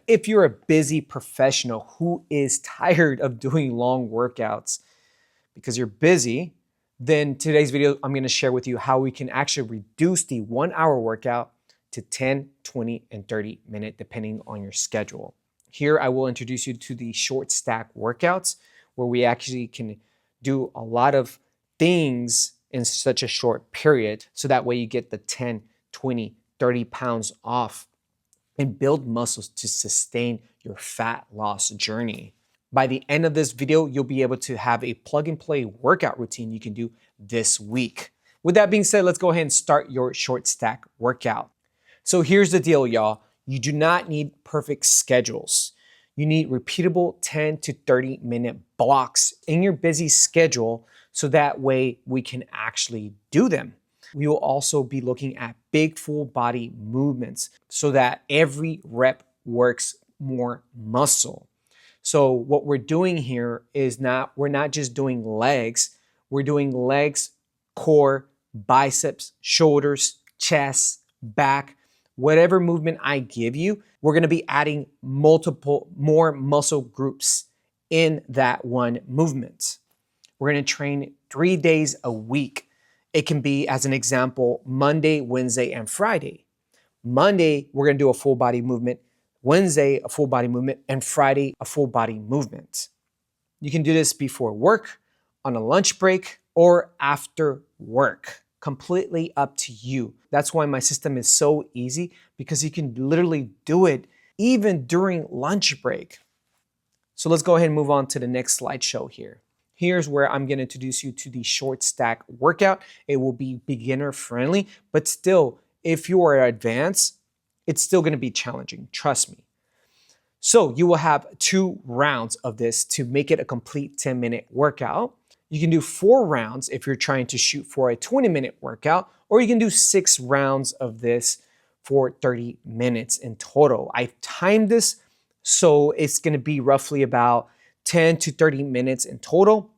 if you're a busy professional who is tired of doing long workouts because you're busy, then today's video, I'm gonna share with you how we can actually reduce the 1 hour workout to 10, 20, and 30 minutes, depending on your schedule. Here, I will introduce you to the short stack workouts where we actually can do a lot of things in such a short period. So that way you get the 10, 20, 30 pounds off and build muscles to sustain your fat loss journey. By the end of this video, you'll be able to have a plug and play workout routine you can do this week. With that being said, let's go ahead and start your short stack workout. So here's the deal, y'all. You do not need perfect schedules. You need repeatable 10 to 30 minute blocks in your busy schedule so that way we can actually do them. We will also be looking at big full body movements so that every rep works more muscle. So what we're doing here is we're not just doing legs, we're doing legs, core, biceps, shoulders, chest, back, whatever movement I give you, we're gonna be adding more muscle groups in that one movement. We're gonna train 3 days a week. It can be, as an example, Monday, Wednesday, and Friday. Monday, we're gonna do a full body movement. Wednesday, a full body movement, and Friday, a full body movement. You can do this before work, on a lunch break, or after work. Completely up to you. That's why my system is so easy, because you can literally do it even during lunch break. So let's go ahead and move on to the next slideshow here. Here's where I'm gonna introduce you to the short stack workout. It will be beginner friendly, but still, if you are advanced, it's still gonna be challenging, trust me. So you will have 2 rounds of this to make it a complete 10-minute workout. You can do 4 rounds if you're trying to shoot for a 20-minute workout, or you can do 6 rounds of this for 30 minutes in total. I've timed this, so it's gonna be roughly about 10 to 30 minutes in total,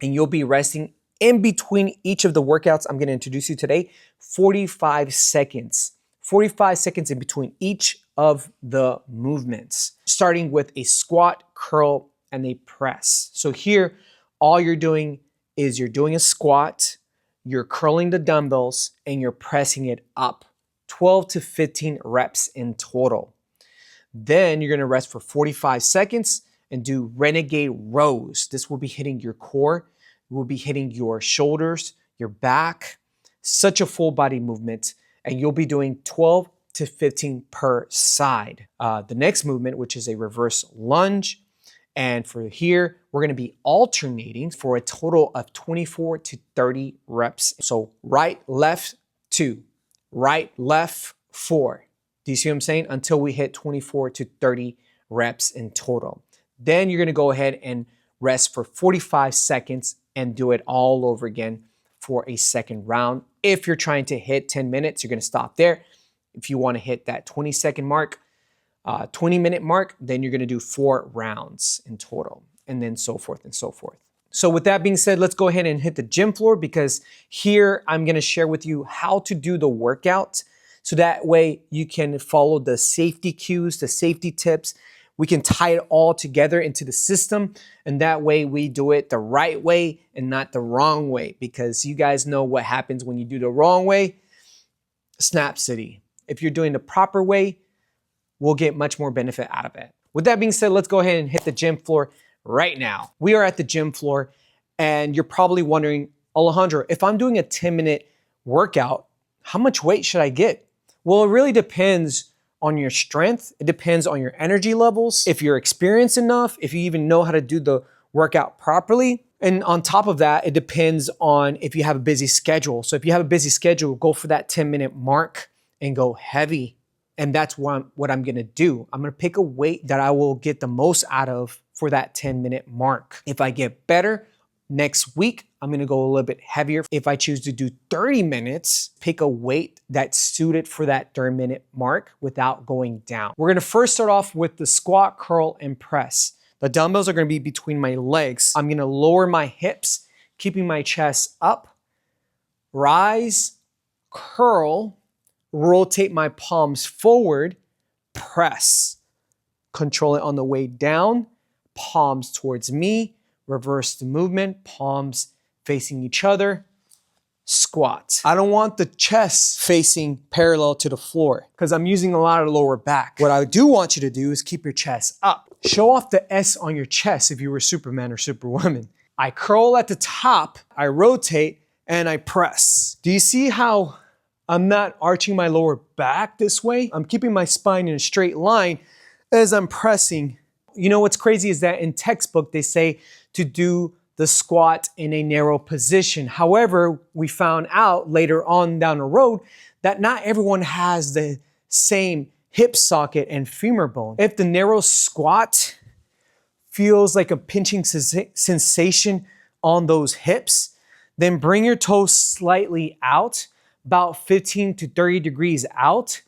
and you'll be resting in between each of the workouts I'm gonna introduce you today, 45 seconds. 45 seconds in between each of the movements, starting with a squat, curl, and a press. So here, all you're doing is you're doing a squat, you're curling the dumbbells, and you're pressing it up. 12 to 15 reps in total. Then you're gonna rest for 45 seconds and do renegade rows. This will be hitting your core, it will be hitting your shoulders, your back, such a full body movement. And you'll be doing 12 to 15 per side. The next movement, which is a reverse lunge. And for here, we're gonna be alternating for a total of 24 to 30 reps. So right, left, 2, right, left, 4. Do you see what I'm saying? Until we hit 24 to 30 reps in total. Then you're gonna go ahead and rest for 45 seconds and do it all over again for a second round. If you're trying to hit 10 minutes, you're gonna stop there. If you wanna hit that 20-second mark, 20-minute mark, then you're gonna do 4 rounds in total, and then so forth and so forth. So with that being said, let's go ahead and hit the gym floor, because here I'm gonna share with you how to do the workout, so that way you can follow the safety cues, the safety tips. We can tie it all together into the system, and that way we do it the right way and not the wrong way, because you guys know what happens when you do the wrong way. Snap City. If you're doing the proper way, we'll get much more benefit out of it. With that being said, let's go ahead and hit the gym floor right now. We are at the gym floor, and you're probably wondering, Alejandro, if I'm doing a 10-minute workout, how much weight should I get? Well, it really depends on your strength. It depends on your energy levels, if you're experienced enough, if you even know how to do the workout properly. And on top of that, it depends on if you have a busy schedule. So if you have a busy schedule, go for that 10-minute mark and go heavy. And that's what I'm gonna do. I'm gonna pick a weight that I will get the most out of for that 10-minute mark. If I get better, next week, I'm gonna go a little bit heavier. If I choose to do 30 minutes, pick a weight that's suited for that 30-minute mark without going down. We're gonna first start off with the squat, curl, and press. The dumbbells are gonna be between my legs. I'm gonna lower my hips, keeping my chest up, rise, curl, rotate my palms forward, press. Control it on the way down, palms towards me, reverse the movement, palms facing each other, squat. I don't want the chest facing parallel to the floor because I'm using a lot of lower back. What I do want you to do is keep your chest up. Show off the S on your chest if you were Superman or Superwoman. I curl at the top, I rotate, and I press. Do you see how I'm not arching my lower back this way? I'm keeping my spine in a straight line as I'm pressing. You know what's crazy is that in textbook, they say to do the squat in a narrow position. However, we found out later on down the road that not everyone has the same hip socket and femur bone. If the narrow squat feels like a pinching sensation on those hips, then bring your toes slightly out, about 15 to 30 degrees out.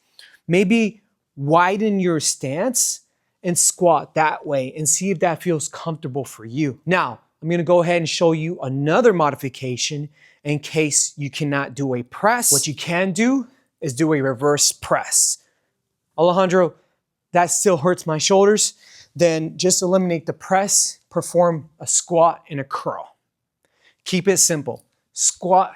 Maybe widen your stance and squat that way and see if that feels comfortable for you. Now, I'm gonna go ahead and show you another modification in case you cannot do a press. What you can do is do a reverse press. Alejandro, that still hurts my shoulders. Then just eliminate the press, perform a squat and a curl. Keep it simple, squat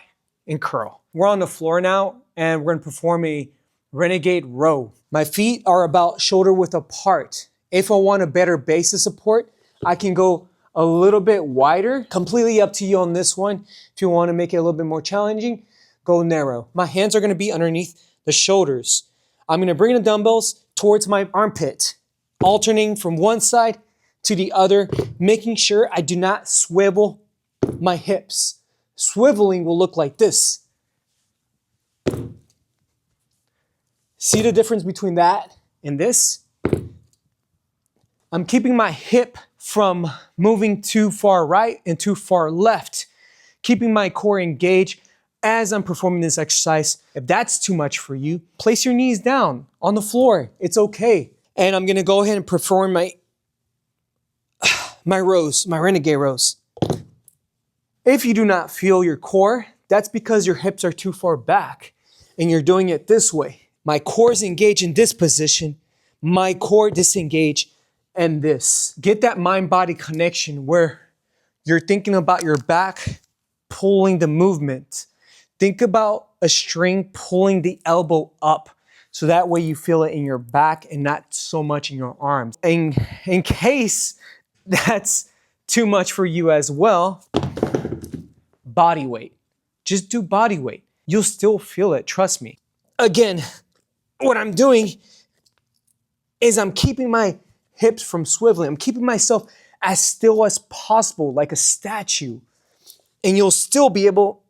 and curl. We're on the floor now and we're gonna perform a renegade row. My feet are about shoulder width apart. If I want a better base of support, I can go a little bit wider. Completely up to you on this one. If you want to make it a little bit more challenging, go narrow. My hands are going to be underneath the shoulders. I'm going to bring the dumbbells towards my armpit, alternating from one side to the other, making sure I do not swivel my hips. Swiveling will look like this. See the difference between that and this? I'm keeping my hip from moving too far right and too far left, keeping my core engaged as I'm performing this exercise. If that's too much for you, place your knees down on the floor. It's okay. And I'm gonna go ahead and perform my rows, my renegade rows. If you do not feel your core, that's because your hips are too far back and you're doing it this way. My core is engaged in this position, my core disengaged and this. Get that mind-body connection where you're thinking about your back pulling the movement. Think about a string pulling the elbow up so that way you feel it in your back and not so much in your arms. And in case that's too much for you as well, body weight. Just do body weight. You'll still feel it, trust me. Again, what I'm doing is I'm keeping my hips from swiveling. I'm keeping myself as still as possible, like a statue. And you'll still be able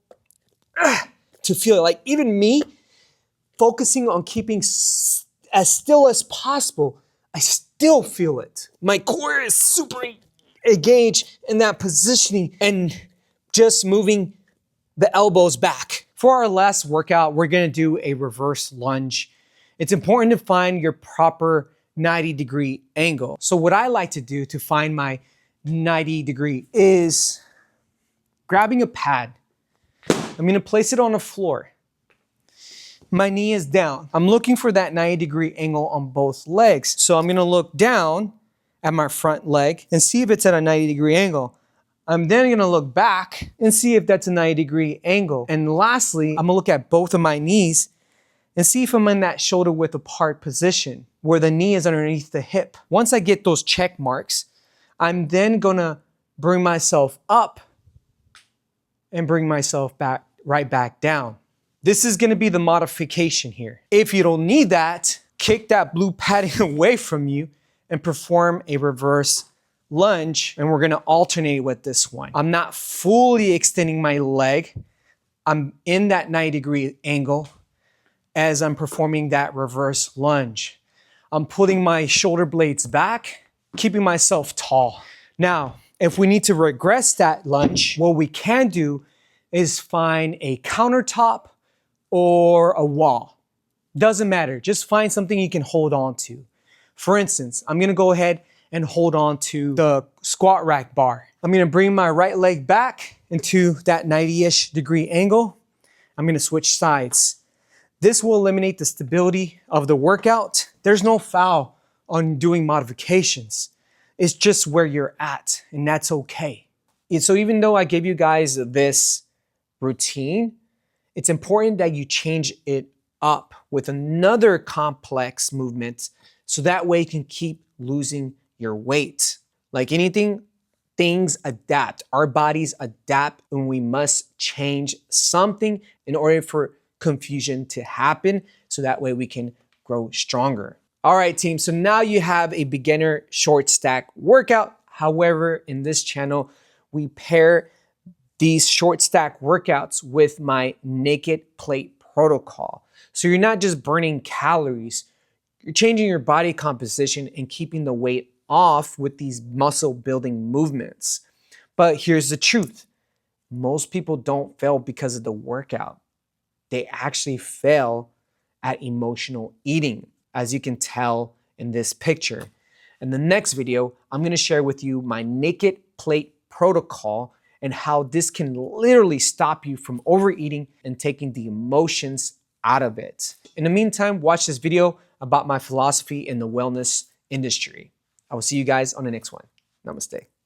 to feel it. Like even me, focusing on keeping as still as possible, I still feel it. My core is super engaged in that positioning and just moving the elbows back. For our last workout, we're gonna do a reverse lunge. It's important to find your proper 90-degree angle. So what I like to do to find my 90-degree is grabbing a pad. I'm gonna place it on the floor. My knee is down. I'm looking for that 90-degree angle on both legs. So I'm gonna look down at my front leg and see if it's at a 90-degree angle. I'm then gonna look back and see if that's a 90-degree angle. And lastly, I'm gonna look at both of my knees and see if I'm in that shoulder width apart position where the knee is underneath the hip. Once I get those check marks, I'm then gonna bring myself up and bring myself back, right back down. This is gonna be the modification here. If you don't need that, kick that blue padding away from you and perform a reverse lunge, and we're gonna alternate with this one. I'm not fully extending my leg. I'm in that 90-degree angle as I'm performing that reverse lunge. I'm putting my shoulder blades back, keeping myself tall. Now, if we need to regress that lunge, what we can do is find a countertop or a wall. Doesn't matter, just find something you can hold on to. For instance, I'm gonna go ahead and hold on to the squat rack bar. I'm gonna bring my right leg back into that 90-ish degree angle. I'm gonna switch sides. This will eliminate the stability of the workout. There's no foul on doing modifications. It's just where you're at, and that's okay. And so even though I gave you guys this routine, it's important that you change it up with another complex movement so that way you can keep losing your weight. Like anything, things adapt. Our bodies adapt, and we must change something in order for confusion to happen so that way we can grow stronger. All right, team. So now you have a beginner short stack workout. However, in this channel, we pair these short stack workouts with my naked plate protocol. So you're not just burning calories, you're changing your body composition and keeping the weight off with these muscle building movements. But here's the truth. Most people don't fail because of the workout. They actually fail at emotional eating, as you can tell in this picture. In the next video, I'm gonna share with you my naked plate protocol and how this can literally stop you from overeating and taking the emotions out of it. In the meantime, watch this video about my philosophy in the wellness industry. I will see you guys on the next one. Namaste.